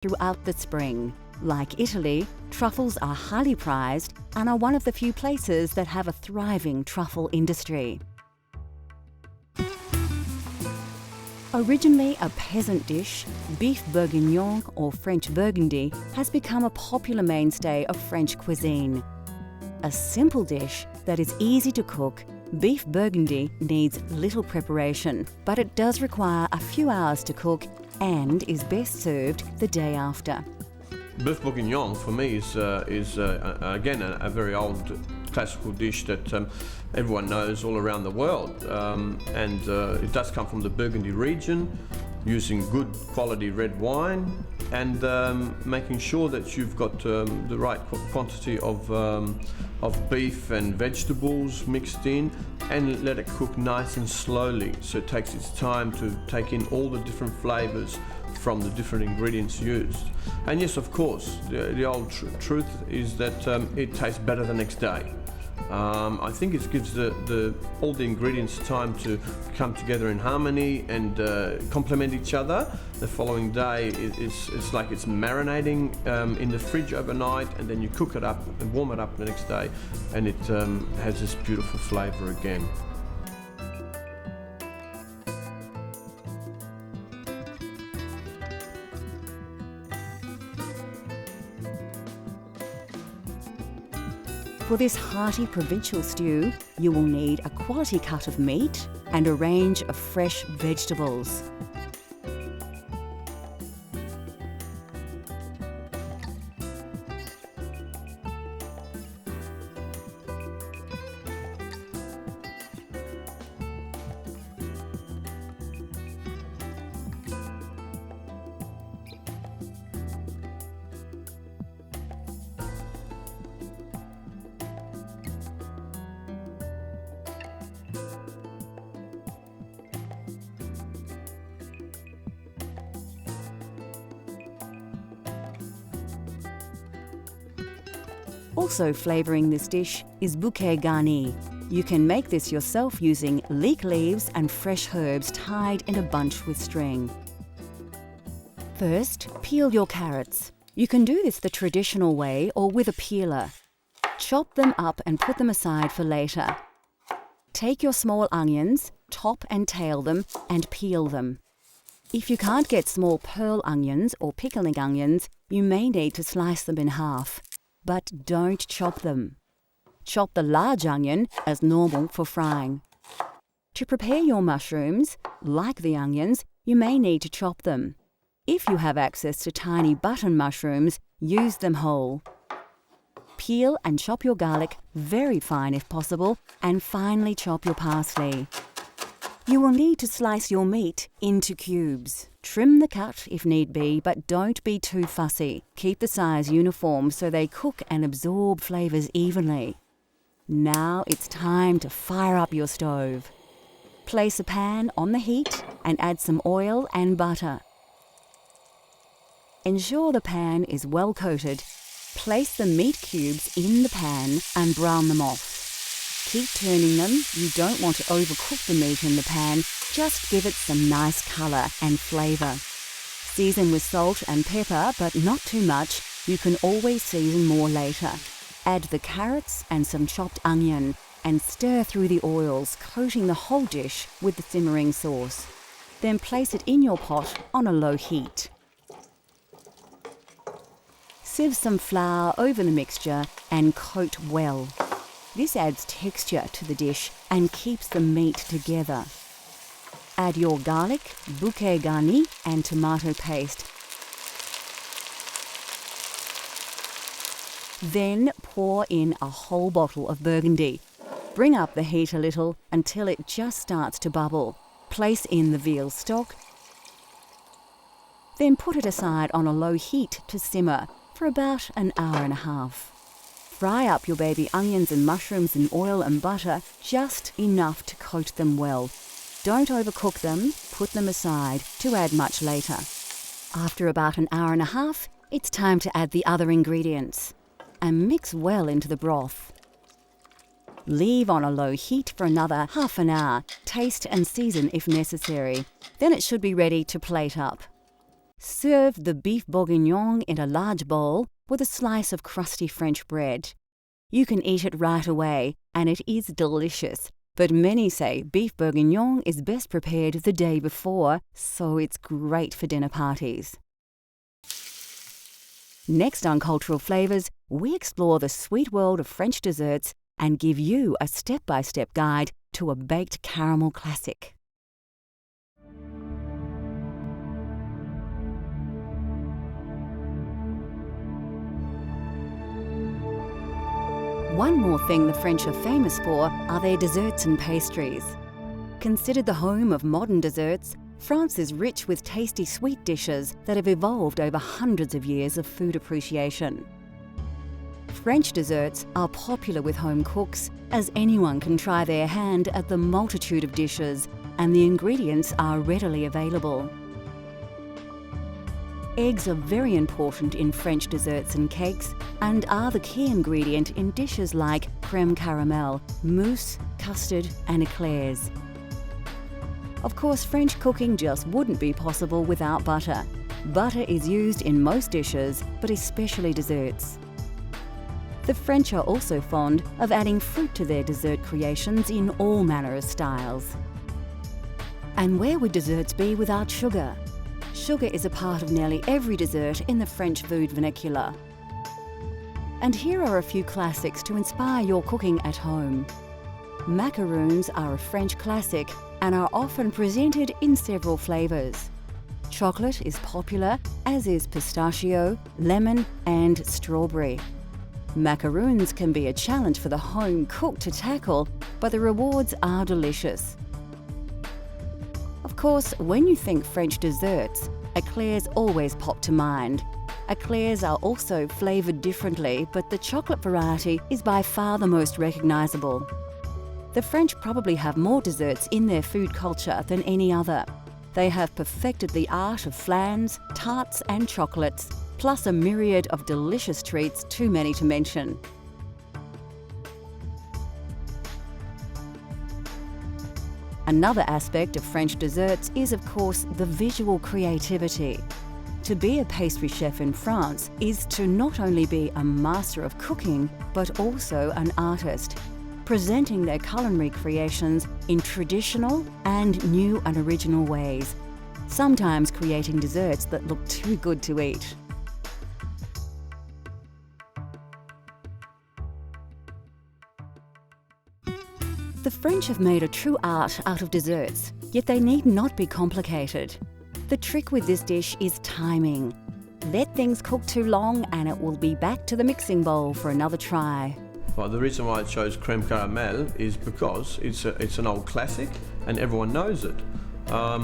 throughout the spring. Like Italy, truffles are highly prized and are one of the few places that have a thriving truffle industry. Originally a peasant dish, beef bourguignon or French burgundy has become a popular mainstay of French cuisine. A simple dish that is easy to cook, beef burgundy needs little preparation, but it does require a few hours to cook and is best served the day after. Beef bourguignon for me is again a very old classical dish that everyone knows all around the world, and it does come from the Burgundy region, using good quality red wine and making sure that you've got the right quantity of beef and vegetables mixed in, and let it cook nice and slowly, so it takes its time to take in all the different flavors from the different ingredients used. And yes, of course, the old truth is that it tastes better the next day. I think it gives all the ingredients time to come together in harmony and complement each other. The following day, it's like it's marinating in the fridge overnight, and then you cook it up and warm it up the next day, and it has this beautiful flavor again. For this hearty provincial stew, you will need a quality cut of meat and a range of fresh vegetables. Also flavouring this dish is bouquet garni. You can make this yourself using leek leaves and fresh herbs tied in a bunch with string. First, peel your carrots. You can do this the traditional way or with a peeler. Chop them up and put them aside for later. Take your small onions, top and tail them, and peel them. If you can't get small pearl onions or pickling onions, you may need to slice them in half. But don't chop them. Chop the large onion as normal for frying. To prepare your mushrooms, like the onions, you may need to chop them. If you have access to tiny button mushrooms, use them whole. Peel and chop your garlic very fine if possible, and finely chop your parsley. You will need to slice your meat into cubes. Trim the cut if need be, but don't be too fussy. Keep the size uniform so they cook and absorb flavours evenly. Now it's time to fire up your stove. Place a pan on the heat and add some oil and butter. Ensure the pan is well coated. Place the meat cubes in the pan and brown them off. Keep turning them. You don't want to overcook the meat in the pan, just give it some nice colour and flavour. Season with salt and pepper, but not too much. You can always season more later. Add the carrots and some chopped onion and stir through the oils, coating the whole dish with the simmering sauce. Then place it in your pot on a low heat. Sieve some flour over the mixture and coat well. This adds texture to the dish and keeps the meat together. Add your garlic, bouquet garni and tomato paste. Then pour in a whole bottle of Burgundy. Bring up the heat a little until it just starts to bubble. Place in the veal stock. Then put it aside on a low heat to simmer for about an hour and a half. Fry up your baby onions and mushrooms in oil and butter, just enough to coat them well. Don't overcook them, put them aside to add much later. After about an hour and a half, it's time to add the other ingredients and mix well into the broth. Leave on a low heat for another half an hour, taste and season if necessary. Then it should be ready to plate up. Serve the beef bourguignon in a large bowl with a slice of crusty French bread. You can eat it right away, and it is delicious, but many say beef bourguignon is best prepared the day before, so it's great for dinner parties. Next on Cultural Flavours, we explore the sweet world of French desserts and give you a step-by-step guide to a baked caramel classic. One more thing the French are famous for are their desserts and pastries. Considered the home of modern desserts, France is rich with tasty sweet dishes that have evolved over hundreds of years of food appreciation. French desserts are popular with home cooks, as anyone can try their hand at the multitude of dishes, and the ingredients are readily available. Eggs are very important in French desserts and cakes and are the key ingredient in dishes like crème caramel, mousse, custard and eclairs. Of course, French cooking just wouldn't be possible without butter. Butter is used in most dishes, but especially desserts. The French are also fond of adding fruit to their dessert creations in all manner of styles. And where would desserts be without sugar? Sugar is a part of nearly every dessert in the French food vernacular. And here are a few classics to inspire your cooking at home. Macaroons are a French classic and are often presented in several flavours. Chocolate is popular, as is pistachio, lemon and strawberry. Macaroons can be a challenge for the home cook to tackle, but the rewards are delicious. Of course, when you think French desserts, eclairs always pop to mind. Eclairs are also flavoured differently, but the chocolate variety is by far the most recognisable. The French probably have more desserts in their food culture than any other. They have perfected the art of flans, tarts and chocolates, plus a myriad of delicious treats too many to mention. Another aspect of French desserts is, of course, the visual creativity. To be a pastry chef in France is to not only be a master of cooking, but also an artist, presenting their culinary creations in traditional and new and original ways, sometimes creating desserts that look too good to eat. The French have made a true art out of desserts, yet they need not be complicated. The trick with this dish is timing. Let things cook too long and it will be back to the mixing bowl for another try. Well, the reason why I chose crème caramel is because it's an old classic and everyone knows it. I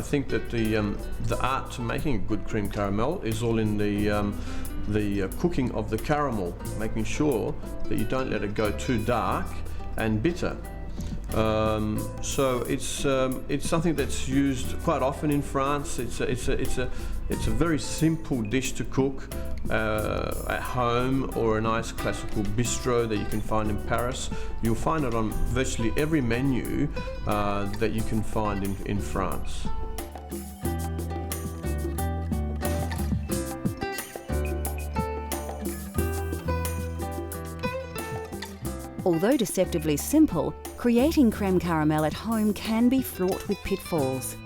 think that the art to making a good crème caramel is all in the cooking of the caramel, making sure that you don't let it go too dark and bitter. So it's something that's used quite often in France. It's a very simple dish to cook at home or a nice classical bistro that you can find in Paris. You'll find it on virtually every menu that you can find in France. Although deceptively simple, creating crème caramel at home can be fraught with pitfalls.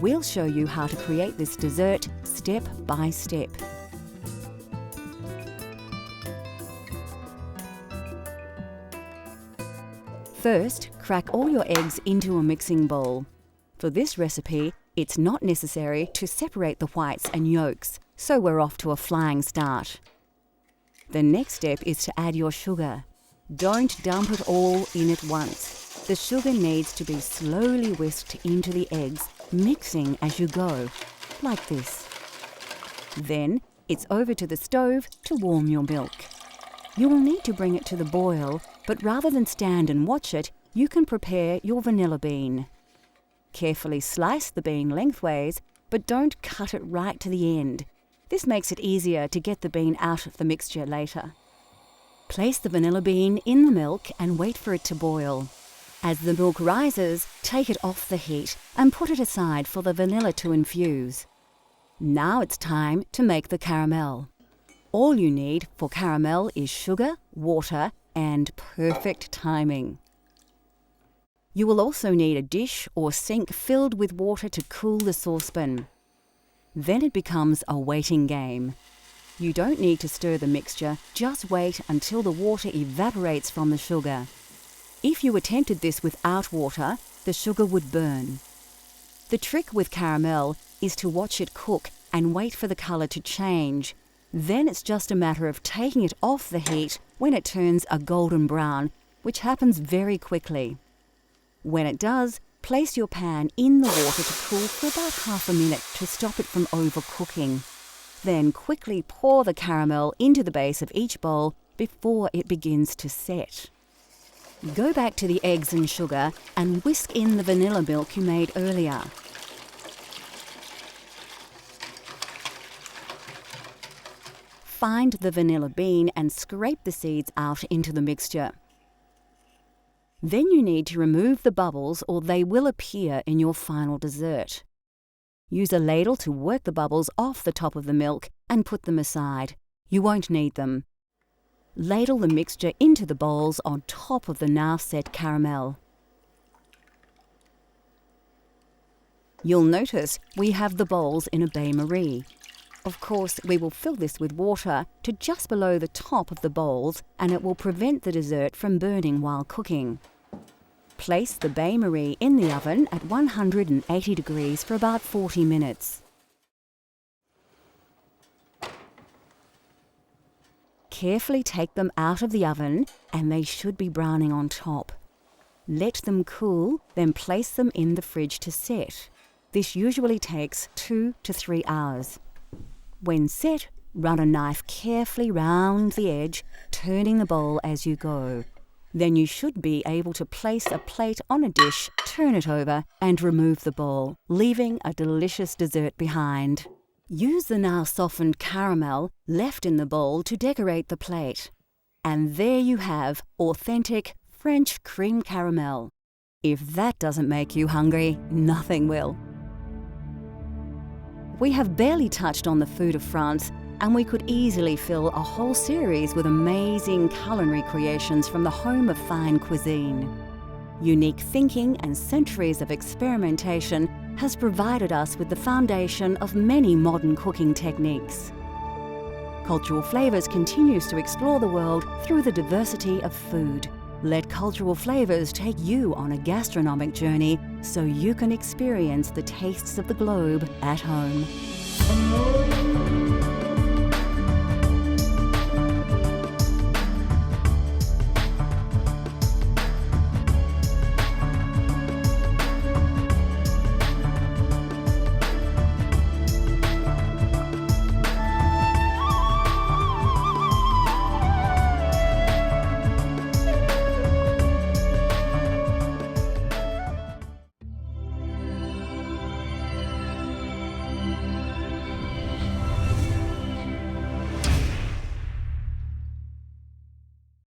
We'll show you how to create this dessert step by step. First, crack all your eggs into a mixing bowl. For this recipe, it's not necessary to separate the whites and yolks, so we're off to a flying start. The next step is to add your sugar. Don't dump it all in at once. The sugar needs to be slowly whisked into the eggs, mixing as you go, like this. Then it's over to the stove to warm your milk. You will need to bring it to the boil, but rather than stand and watch it, you can prepare your vanilla bean. Carefully slice the bean lengthways, but don't cut it right to the end. This makes it easier to get the bean out of the mixture later. Place the vanilla bean in the milk and wait for it to boil. As the milk rises, take it off the heat and put it aside for the vanilla to infuse. Now it's time to make the caramel. All you need for caramel is sugar, water, and perfect timing. You will also need a dish or sink filled with water to cool the saucepan. Then it becomes a waiting game. You don't need to stir the mixture, just wait until the water evaporates from the sugar. If you attempted this without water, the sugar would burn. The trick with caramel is to watch it cook and wait for the colour to change. Then it's just a matter of taking it off the heat when it turns a golden brown, which happens very quickly. When it does, place your pan in the water to cool for about half a minute to stop it from overcooking. Then quickly pour the caramel into the base of each bowl before it begins to set. Go back to the eggs and sugar and whisk in the vanilla milk you made earlier. Find the vanilla bean and scrape the seeds out into the mixture. Then you need to remove the bubbles or they will appear in your final dessert. Use a ladle to work the bubbles off the top of the milk and put them aside. You won't need them. Ladle the mixture into the bowls on top of the now set caramel. You'll notice we have the bowls in a bain-marie. Of course, we will fill this with water to just below the top of the bowls and it will prevent the dessert from burning while cooking. Place the bain-marie in the oven at 180 degrees for about 40 minutes. Carefully take them out of the oven and they should be browning on top. Let them cool, then place them in the fridge to set. This usually takes 2 to 3 hours. When set, run a knife carefully round the edge, turning the bowl as you go. Then you should be able to place a plate on a dish, turn it over, and remove the bowl, leaving a delicious dessert behind. Use the now softened caramel left in the bowl to decorate the plate. And there you have authentic French cream caramel. If that doesn't make you hungry, nothing will. We have barely touched on the food of France, and we could easily fill a whole series with amazing culinary creations from the home of fine cuisine. Unique thinking and centuries of experimentation has provided us with the foundation of many modern cooking techniques. Cultural Flavours continues to explore the world through the diversity of food. Let Cultural Flavours take you on a gastronomic journey so you can experience the tastes of the globe at home.